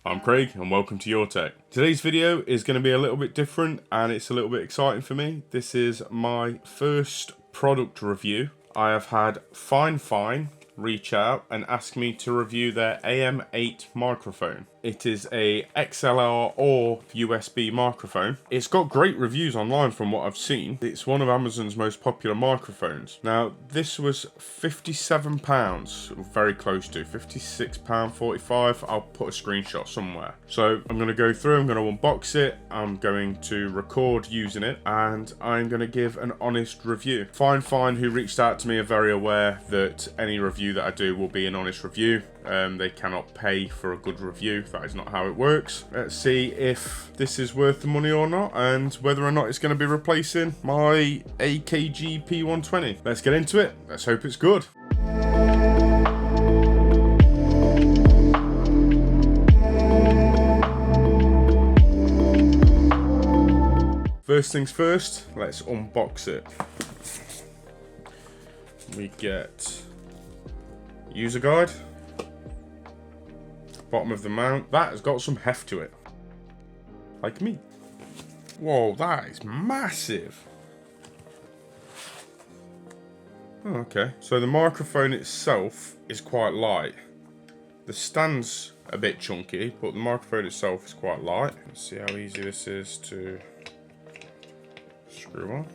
I'm Craig and welcome to Your Tech. Today's video is going to be a little bit different and it's a little bit exciting for me. This is my first product review. I have had Fifine reach out and ask me to review their AM8 microphone. It is a XLR or USB microphone. It's got great reviews online from what I've seen. It's one of Amazon's most popular microphones. Now, this was £57, very close to £56.45. I'll put a screenshot somewhere. So I'm going to go through, I'm going to unbox it, I'm going to record using it, and I'm going to give an honest review. Fifine, who reached out to me, are very aware that any review that I do will be an honest review. They cannot pay for a good review. That is not how it works. Let's see if this is worth the money or not, and whether or not it's going to be replacing my AKG P120. Let's get into it. Let's hope it's good. First things first, let's unbox it. We get user guide. Bottom of the mount. That has got some heft to it. Like me. Whoa, that is massive. Oh, okay. So the microphone itself is quite light. The stand's a bit chunky, but the microphone itself is quite light. Let's see how easy this is to screw on.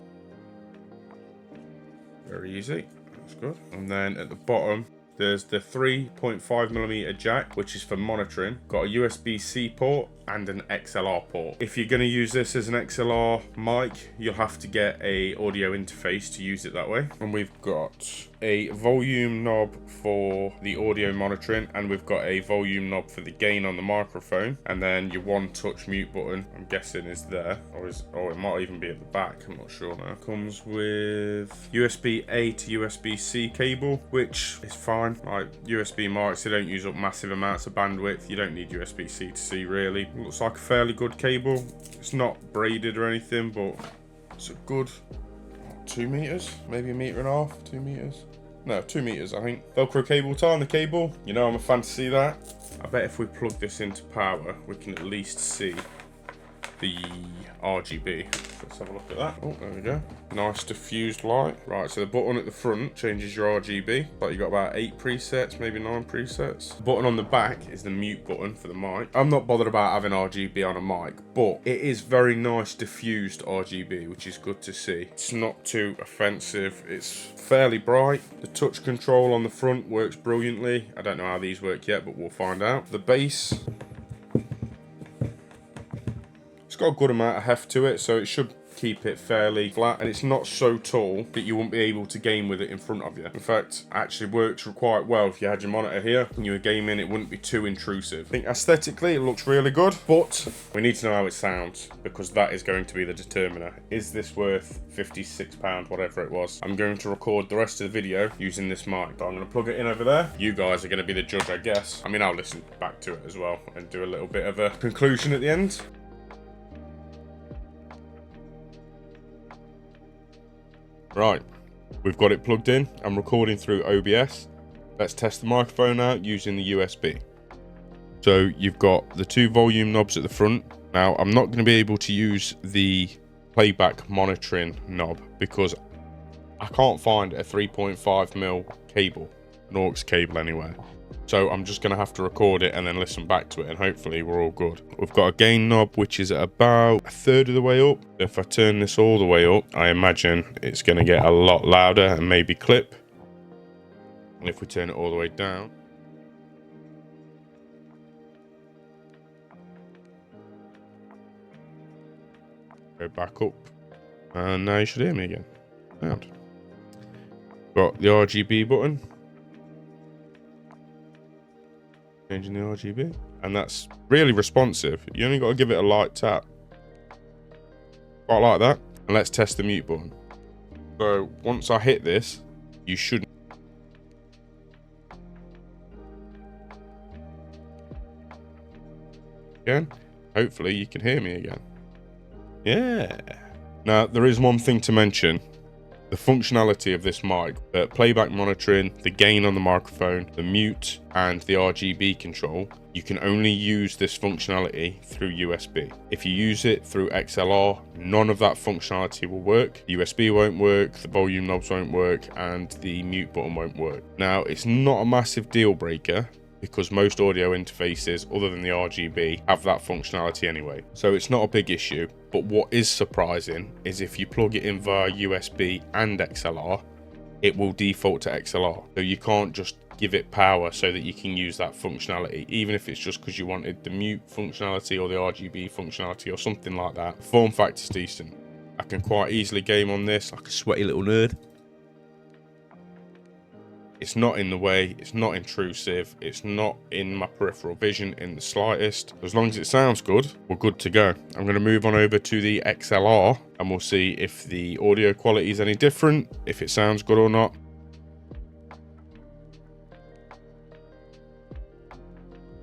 Very easy. That's good. And then at the bottom, there's the 3.5mm jack, which is for monitoring. Got a USB-C port and an XLR port. If you're going to use this as an XLR mic, you'll have to get a audio interface to use it that way. And we've got a volume knob for the audio monitoring, and we've got a volume knob for the gain on the microphone. And then your one-touch mute button, I'm guessing, is there, or it might even be at the back. I'm not sure now. Comes with USB-A to USB-C cable, which is fine. Like USB mics, they don't use up massive amounts of bandwidth. You don't need USB-C to C really. Looks like a fairly good cable. It's not braided or anything, but it's a good 2 meters, maybe 1.5 meters, 2 meters. No, 2 meters, I think. Velcro cable tie on the cable. You know I'm a fan to see that. I bet if we plug this into power, we can at least see the RGB. Let's have a look at that. Oh, there we go. Nice diffused light. Right, so the button at the front changes your RGB. But you got about 8 presets, maybe 9 presets. The button on the back is the mute button for the mic. I'm not bothered about having RGB on a mic, but it is very nice diffused RGB, which is good to see. It's not too offensive. It's fairly bright. The touch control on the front works brilliantly. I don't know how these work yet, but we'll find out. The bass, it's got a good amount of heft to it, so it should keep it fairly flat, and it's not so tall that you won't be able to game with it in front of you. In fact, it actually works quite well. If you had your monitor here and you were gaming, it wouldn't be too intrusive. I think aesthetically it looks really good, but we need to know how it sounds, because that is going to be the determiner. Is this worth £56, whatever it was? I'm going to record the rest of the video using this mic, but I'm going to plug it in over there. You guys are going to be the judge, I guess. I mean, I'll listen back to it as well and do a little bit of a conclusion at the end. Right, we've got it plugged in. I'm recording through OBS. Let's test the microphone out using the USB. So you've got the 2 volume knobs at the front. Now, I'm not going to be able to use the playback monitoring knob because I can't find a 3.5mm cable, an aux cable anywhere. So I'm just going to have to record it and then listen back to it, and hopefully we're all good. We've got a gain knob, which is at about 1/3 of the way up. If I turn this all the way up, I imagine it's going to get a lot louder and maybe clip. And if we turn it all the way down, go back up, and now you should hear me again. Sound. Got the RGB button. Changing the RGB, and that's really responsive. You only got to give it a light tap. Quite like that. And let's test the mute button. So once I hit this, you shouldn't. Again, hopefully you can hear me again. Yeah. Now there is one thing to mention. The functionality of this mic, playback monitoring, the gain on the microphone, the mute, and the RGB control, you can only use this functionality through USB. If you use it through XLR, none of that functionality will work. USB won't work, the volume knobs won't work, and the mute button won't work. Now, it's not a massive deal breaker, because most audio interfaces other than the RGB have that functionality anyway, so it's not a big issue. But what is surprising is if you plug it in via USB and XLR, it will default to XLR, so you can't just give it power so that you can use that functionality, even if it's just because you wanted the mute functionality or the RGB functionality or something like that. Form factor's decent. I can quite easily game on this like a sweaty little nerd. It's not in the way, it's not intrusive, it's not in my peripheral vision in the slightest. As long as it sounds good, we're good to go. I'm going to move on over to the XLR and we'll see if the audio quality is any different, if it sounds good or not.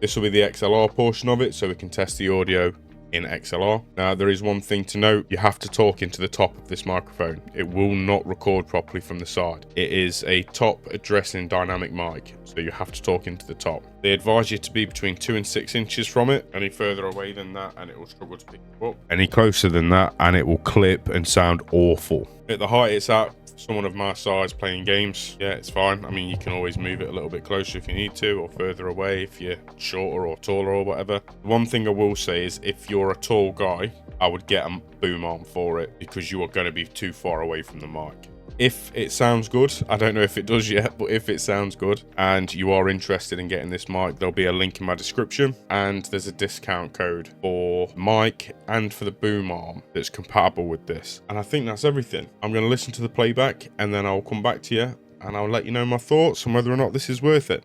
This will be the XLR portion of it, so we can test the audio in XLR. Now, there is one thing to note: you have to talk into the top of this microphone. It will not record properly from the side. It is a top addressing dynamic mic, so you have to talk into the top. They advise you to be between 2 and 6 inches from it. Any further away than that and it will struggle to pick you up. Any closer than that and it will clip and sound awful. At the height it's at, someone of my size playing games, yeah, it's fine. I mean, you can always move it a little bit closer if you need to, or further away if you're shorter or taller or whatever. One thing I will say is if you're a tall guy, I would get a boom arm for it, because you are going to be too far away from the mic. If it sounds good, I don't know if it does yet, but if it sounds good and you are interested in getting this mic, there'll be a link in my description, and there's a discount code for mic and for the boom arm that's compatible with this. And I think that's everything. I'm going to listen to the playback and then I'll come back to you and I'll let you know my thoughts on whether or not this is worth it.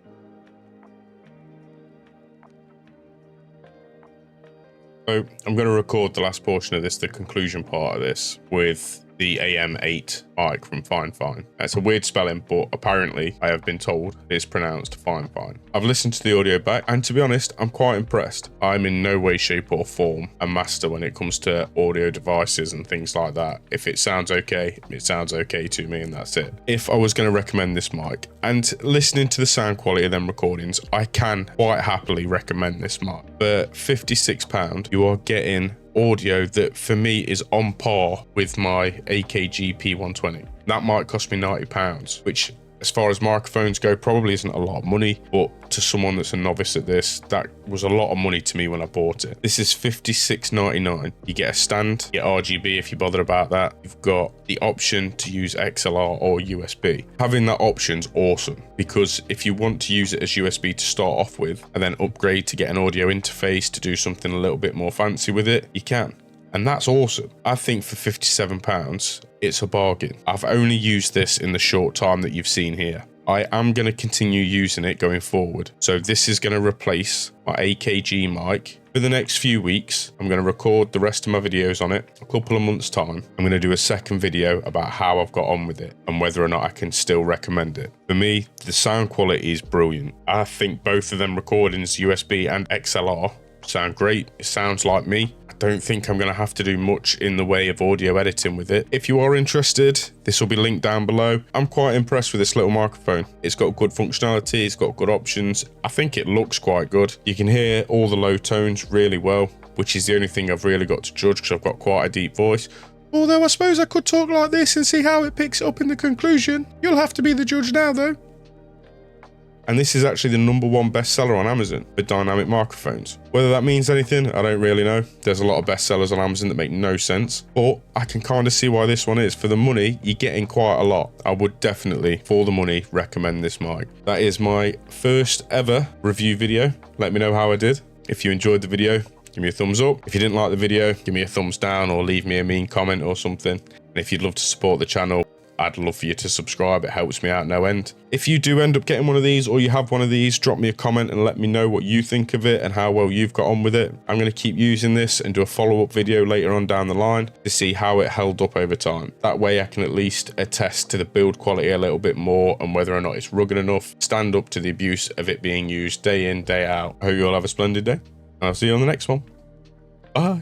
So I'm going to record the last portion of this, the conclusion part of this, with the AM8 mic from Fifine. It's a weird spelling, but apparently I have been told it's pronounced Fifine. I've listened to the audio back, and to be honest, I'm quite impressed. I'm in no way, shape or form a master when it comes to audio devices and things like that. If it sounds okay, it sounds okay to me, and that's it. If I was going to recommend this mic, and listening to the sound quality of them recordings, I can quite happily recommend this mic. For £56, you are getting audio that for me is on par with my AKG P120. That might cost me £90, which, as far as microphones go, probably isn't a lot of money, but to someone that's a novice at this, that was a lot of money to me when I bought it. This is $56.99. You get a stand, you get RGB if you bother about that. You've got the option to use XLR or USB. Having that option's awesome, because if you want to use it as USB to start off with and then upgrade to get an audio interface to do something a little bit more fancy with it, you can. And that's awesome. I think for £57, it's a bargain. I've only used this in the short time that you've seen here. I am going to continue using it going forward. So this is going to replace my AKG mic for the next few weeks. I'm going to record the rest of my videos on it. A couple of months' time, I'm going to do a second video about how I've got on with it and whether or not I can still recommend it. For me, the sound quality is brilliant. I think both of them recordings, USB and XLR, sound great. It sounds like me. I don't think I'm going to have to do much in the way of audio editing with it. If you are interested, this will be linked down below. I'm quite impressed with this little microphone. It's got good functionality, it's got good options. I think it looks quite good. You can hear all the low tones really well, which is the only thing I've really got to judge, because I've got quite a deep voice. Although I suppose I could talk like this and see how it picks up in the conclusion. You'll have to be the judge now though. And this is actually the #1 bestseller on Amazon for dynamic microphones. Whether that means anything, I don't really know. There's a lot of bestsellers on Amazon that make no sense, but I can kind of see why this one is. For the money, you're getting quite a lot. I would definitely, for the money, recommend this mic. That is my first ever review video. Let me know how I did. If you enjoyed the video, give me a thumbs up. If you didn't like the video, give me a thumbs down or leave me a mean comment or something. And if you'd love to support the channel, I'd love for you to subscribe. It helps me out no end. If you do end up getting one of these, or you have one of these, drop me a comment and let me know what you think of it and how well you've got on with it. I'm going to keep using this and do a follow-up video later on down the line to see how it held up over time. That way I can at least attest to the build quality a little bit more and whether or not it's rugged enough, stand up to the abuse of it being used day in, day out. I hope you all have a splendid day. I'll see you on the next one. Bye.